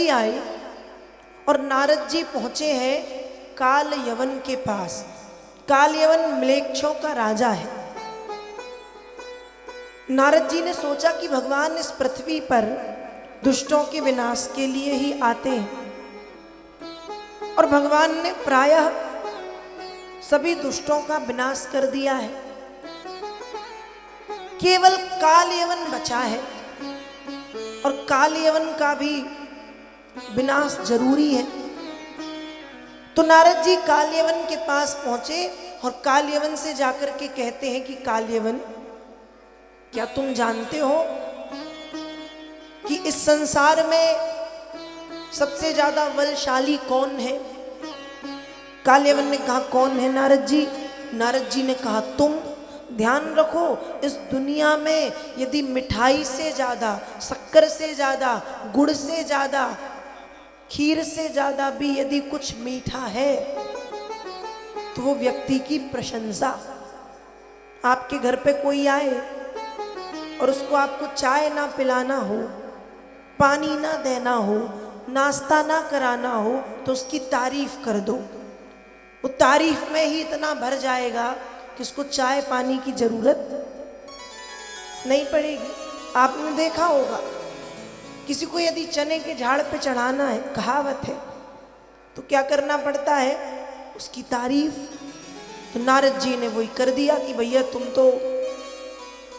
जी आए और नारद जी पहुंचे हैं काल यवन के पास। काल यवन म्लेच्छों का राजा है। नारद जी ने सोचा कि भगवान इस पृथ्वी पर दुष्टों के विनाश के लिए ही आते हैं, और भगवान ने प्रायः सभी दुष्टों का विनाश कर दिया है। केवल काल यवन बचा है, और काल यवन का भी विनाश जरूरी है। तो नारद जी काल यवन के पास पहुंचे और काल यवन से जाकर के कहते हैं कि काल यवन, क्या तुम जानते हो कि इस संसार में सबसे ज्यादा बलशाली कौन है? काल यवन ने कहा, कौन है नारद जी? नारद जी ने कहा, तुम। ध्यान रखो, इस दुनिया में यदि मिठाई से ज्यादा, शक्कर से ज्यादा, गुड़ से ज्यादा, खीर से ज्यादा भी यदि कुछ मीठा है तो वो व्यक्ति की प्रशंसा। आपके घर पे कोई आए और उसको आपको चाय ना पिलाना हो, पानी ना देना हो, नाश्ता ना कराना हो, तो उसकी तारीफ कर दो। वो तारीफ में ही इतना भर जाएगा कि उसको चाय पानी की जरूरत नहीं पड़ेगी। आपने देखा होगा, किसी को यदि चने के झाड़ पे चढ़ाना है, कहावत है, तो क्या करना पड़ता है? उसकी तारीफ। तो नारद जी ने वही कर दिया कि भैया तुम तो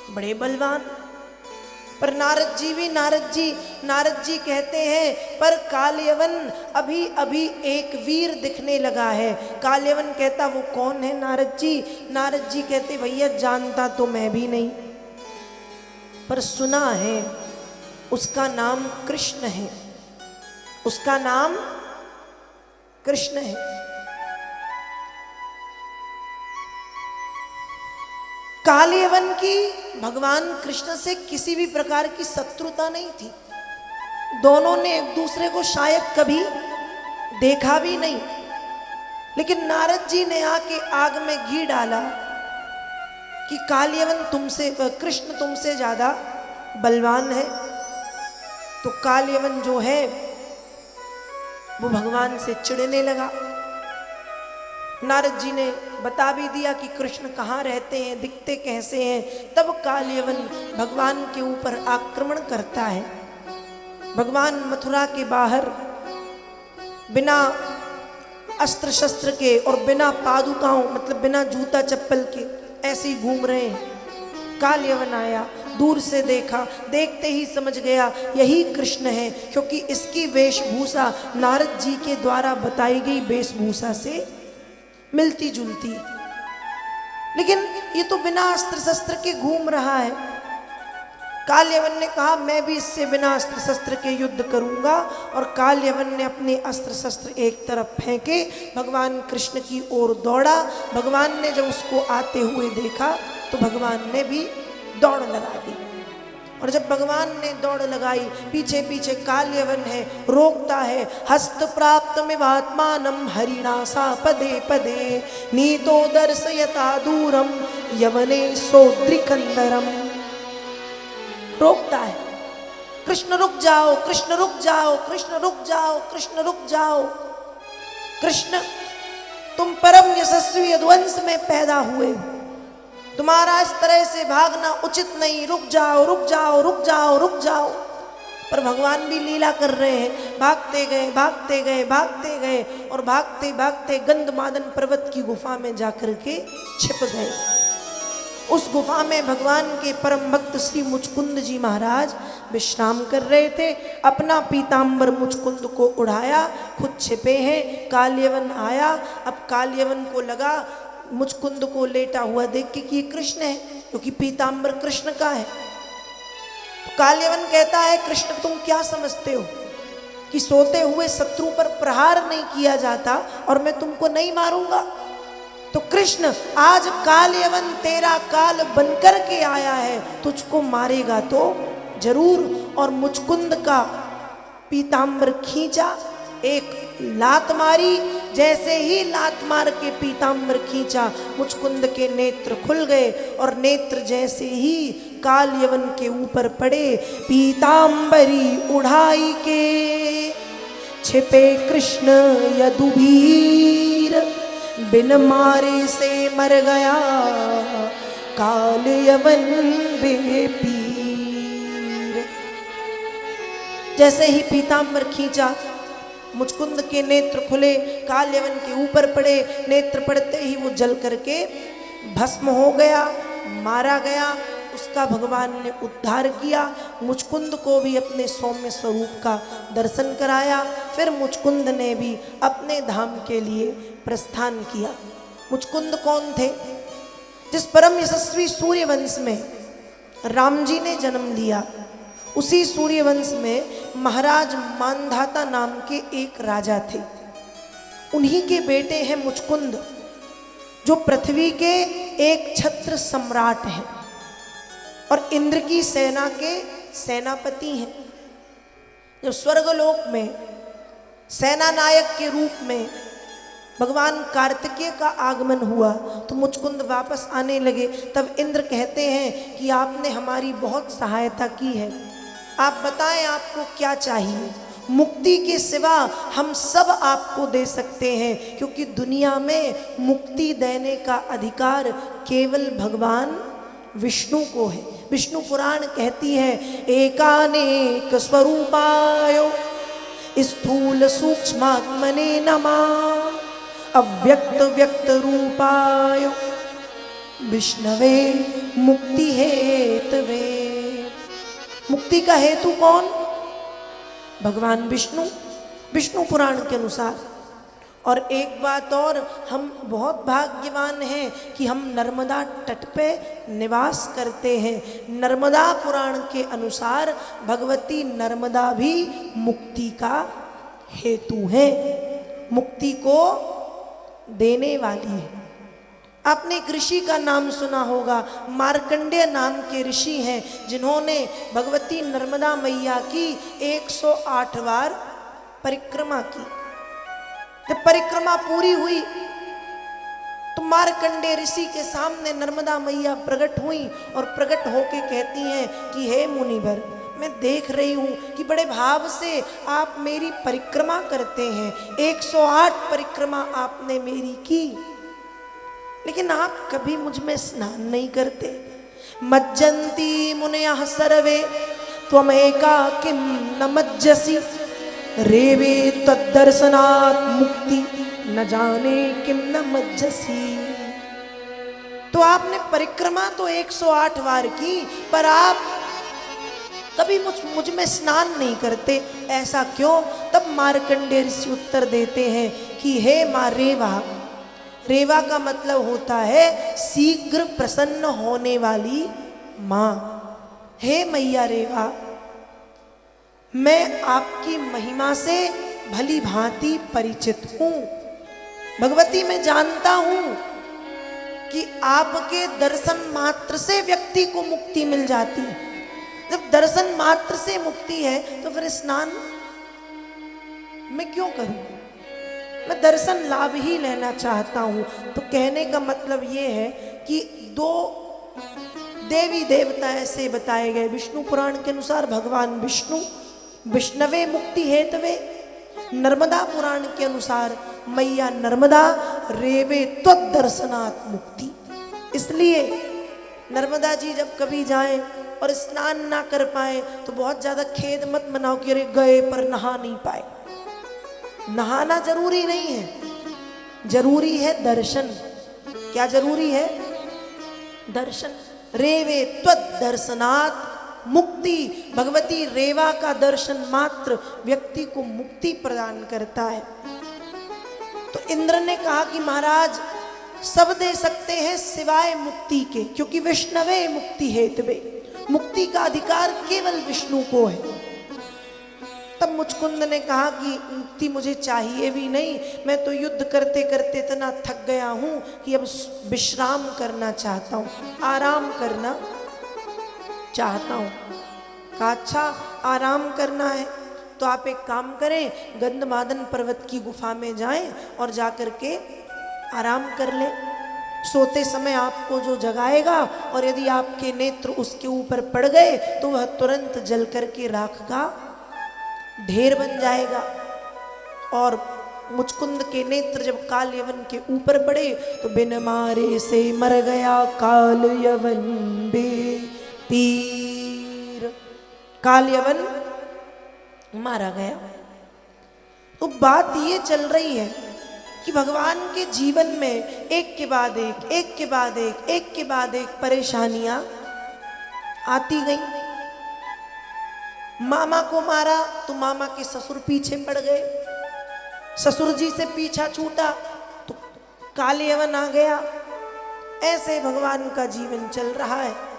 बड़े बलवान। पर नारद जी कहते हैं, पर कालयवन अभी अभी एक वीर दिखने लगा है। कालयवन कहता, वो कौन है नारद जी? नारद जी कहते, भैया जानता तो मैं भी नहीं, पर सुना है उसका नाम कृष्ण है। उसका नाम कृष्ण है। कालयवन की भगवान कृष्ण से किसी भी प्रकार की शत्रुता नहीं थी। दोनों ने एक दूसरे को शायद कभी देखा भी नहीं, लेकिन नारद जी ने आके आग में घी डाला कि कालयवन तुमसे, कृष्ण तुमसे ज्यादा बलवान है। तो कालयवन जो है वो भगवान से चिढ़ने लगा। नारद जी ने बता भी दिया कि कृष्ण कहाँ रहते हैं, दिखते कैसे हैं। तब कालयवन भगवान के ऊपर आक्रमण करता है। भगवान मथुरा के बाहर बिना अस्त्र शस्त्र के और बिना पादुकाओं, मतलब बिना जूता चप्पल के ऐसे ही घूम रहे हैं। कालयवन आया, दूर से देखा, देखते ही समझ गया यही कृष्ण है, क्योंकि इसकी वेशभूषा नारद जी के द्वारा बताई गई वेशभूषा से मिलती जुलती। लेकिन ये तो बिना अस्त्र शस्त्र के घूम रहा है। कालयवन ने कहा, मैं भी इससे बिना अस्त्र शस्त्र के युद्ध करूंगा। और कालयवन ने अपने अस्त्र शस्त्र एक तरफ फेंके, भगवान कृष्ण की ओर दौड़ा। भगवान ने जब उसको आते हुए देखा तो भगवान ने भी दौड़ लगा दी। और जब भगवान ने दौड़ लगाई, पीछे पीछे कालयवन है, रोकता है। हस्त प्राप्त में आत्मानम हरिणा सा पदे पदे नीतो दर्शयता दूरम यवने सोद्रिकंदरम। रोकता है, कृष्ण रुक जाओ, कृष्ण रुक जाओ, कृष्ण रुक जाओ, कृष्ण रुक जाओ। कृष्ण, तुम परम यशस्वी यदुवंश में पैदा हुए, तुम्हारा इस तरह से भागना उचित नहीं, रुक जाओ, रुक जाओ, रुक जाओ, रुक जाओ। पर भगवान भी लीला कर रहे हैं। भागते गए, भागते गए, भागते गए, और भागते भागते गंधमादन पर्वत की गुफा में जाकर के छिप गए। उस गुफा में भगवान के परम भक्त श्री मुचकुंद जी महाराज विश्राम कर रहे थे। अपना पीतांबर मुचकुंद को उड़ाया, खुद छिपे हैं। कालयवन आया। अब कालयवन को लगा मुचकुंद को लेटा हुआ देख के कि ये कृष्ण है, क्योंकि पीतांबर कृष्ण का है। तो कालयवन कहता है, कृष्ण तुम क्या समझते हो कि सोते हुए शत्रु पर प्रहार नहीं किया जाता और मैं तुमको नहीं मारूंगा? तो कृष्ण, आज कालयवन तेरा काल बनकर के आया है, तुझको मारेगा तो जरूर। और मुचकुंद का पीतांबर खींचा, एक लात मारी। जैसे ही लात मार के पीतांबर खींचा, मुचकुंद के नेत्र खुल गए, और नेत्र जैसे ही कालयवन के ऊपर पड़े, पीतांबरी उड़ाई के छिपे कृष्ण यदुवीर, बिन मारे से मर गया काल यवन बेपीर। जैसे ही पीताम्बर खींचा, मुचकुंद के नेत्र खुले, काल यवन के ऊपर पड़े, नेत्र पड़ते ही वो जल करके भस्म हो गया, मारा गया। उसका भगवान ने उद्धार किया, मुचकुंद को भी अपने सौम्य स्वरूप का दर्शन कराया। फिर मुचकुंद ने भी अपने धाम के लिए प्रस्थान किया। मुचकुंद कौन थे? जिस परम यशस्वी सूर्यवंश में राम जी ने जन्म लिया, उसी सूर्यवंश में महाराज मानधाता नाम के एक राजा थे। उन्हीं के बेटे हैं मुचकुंद, जो पृथ्वी के एक छत्र सम्राट हैं और इंद्र की सेना के सेनापति हैं। जब स्वर्गलोक में सेना नायक के रूप में भगवान कार्तिकेय का आगमन हुआ तो मुचकुंद वापस आने लगे। तब इंद्र कहते हैं कि आपने हमारी बहुत सहायता की है, आप बताएं आपको क्या चाहिए। मुक्ति के सिवा हम सब आपको दे सकते हैं, क्योंकि दुनिया में मुक्ति देने का अधिकार केवल भगवान विष्णु को है। विष्णु पुराण कहती है, एकानेक स्वरूपायो स्थूल सूक्ष्मात्मने नमः, अव्यक्त व्यक्त रूपायो विष्णवे मुक्ति हेतवे। मुक्ति का हेतु कौन? भगवान विष्णु, विष्णु पुराण के अनुसार। और एक बात और, हम बहुत भाग्यवान हैं कि हम नर्मदा तट पे निवास करते हैं। नर्मदा पुराण के अनुसार भगवती नर्मदा भी मुक्ति का हेतु है, मुक्ति को देने वाली है। आपने एक ऋषि का नाम सुना होगा, मार्कंडेय नाम के ऋषि हैं, जिन्होंने भगवती नर्मदा मैया की 108 बार परिक्रमा की। जब परिक्रमा पूरी हुई तो मार्कंडेय ऋषि के सामने नर्मदा मैया प्रकट हुई और प्रकट होके कहती हैं कि हे मुनिवर, मैं देख रही हूँ कि बड़े भाव से आप मेरी परिक्रमा करते हैं। 108 परिक्रमा आपने मेरी की, लेकिन आप कभी मुझ में स्नान नहीं करते। मज्जन्ति मुनयः सर्वे त्वमेका किं न मज्जसि, रेवे तद्दर्शनात् मुक्ति न जाने किम न मज्जसी। तो आपने परिक्रमा तो 108 बार की, पर आप कभी मुझ में स्नान नहीं करते, ऐसा क्यों? तब मार्कंडेय ऋषि उत्तर देते हैं कि हे माँ रेवा, रेवा का मतलब होता है शीघ्र प्रसन्न होने वाली माँ। हे मैया रेवा, मैं आपकी महिमा से भली भांति परिचित हूँ। भगवती, मैं जानता हूँ कि आपके दर्शन मात्र से व्यक्ति को मुक्ति मिल जाती है। जब दर्शन मात्र से मुक्ति है तो फिर स्नान मैं क्यों करूँ? मैं दर्शन लाभ ही लेना चाहता हूँ। तो कहने का मतलब ये है कि दो देवी देवता ऐसे बताए गए। विष्णु पुराण के अनुसार भगवान विष्णु विष्णवे मुक्ति हेतवे, नर्मदा पुराण के अनुसार मैया नर्मदा रेवे त्वद्दर्शनात् मुक्ति। इसलिए नर्मदा जी जब कभी जाएं और स्नान ना कर पाए तो बहुत ज्यादा खेद मत मनाओ कि अरे गए पर नहा नहीं पाए। नहाना जरूरी नहीं है, जरूरी है दर्शन। क्या जरूरी है? दर्शन। रेवे त्वद्दर्शनात् मुक्ति। भगवती रेवा का दर्शन मात्र व्यक्ति को मुक्ति प्रदान करता है। तो इंद्र ने कहा कि महाराज सब दे सकते हैं सिवाय मुक्ति के, क्योंकि विष्णवे मुक्ति हेतवे, मुक्ति का अधिकार केवल विष्णु को है। तब मुचकुंद ने कहा कि मुक्ति मुझे चाहिए भी नहीं, मैं तो युद्ध करते करते इतना थक गया हूं कि अब विश्राम करना चाहता हूं, आराम करना चाहता हूं। कहा अच्छा आराम करना है तो आप एक काम करें, गंधमादन पर्वत की गुफा में जाएं और जाकर के आराम कर लें। सोते समय आपको जो जगाएगा और यदि आपके नेत्र उसके ऊपर पड़ गए तो वह तुरंत जल करके राख का ढेर बन जाएगा। और मुचकुंद के नेत्र जब काल यवन के ऊपर पड़े तो बिन मारे से मर गया काल यवन बे पीर। काल यवन मारा गया। तो बात ये चल रही है कि भगवान के जीवन में एक के बाद एक, एक के बाद एक, एक के बाद एक परेशानियां आती गई। मामा को मारा तो मामा के ससुर पीछे पड़ गए, ससुर जी से पीछा छूटा तो काल यवन आ गया। ऐसे भगवान का जीवन चल रहा है।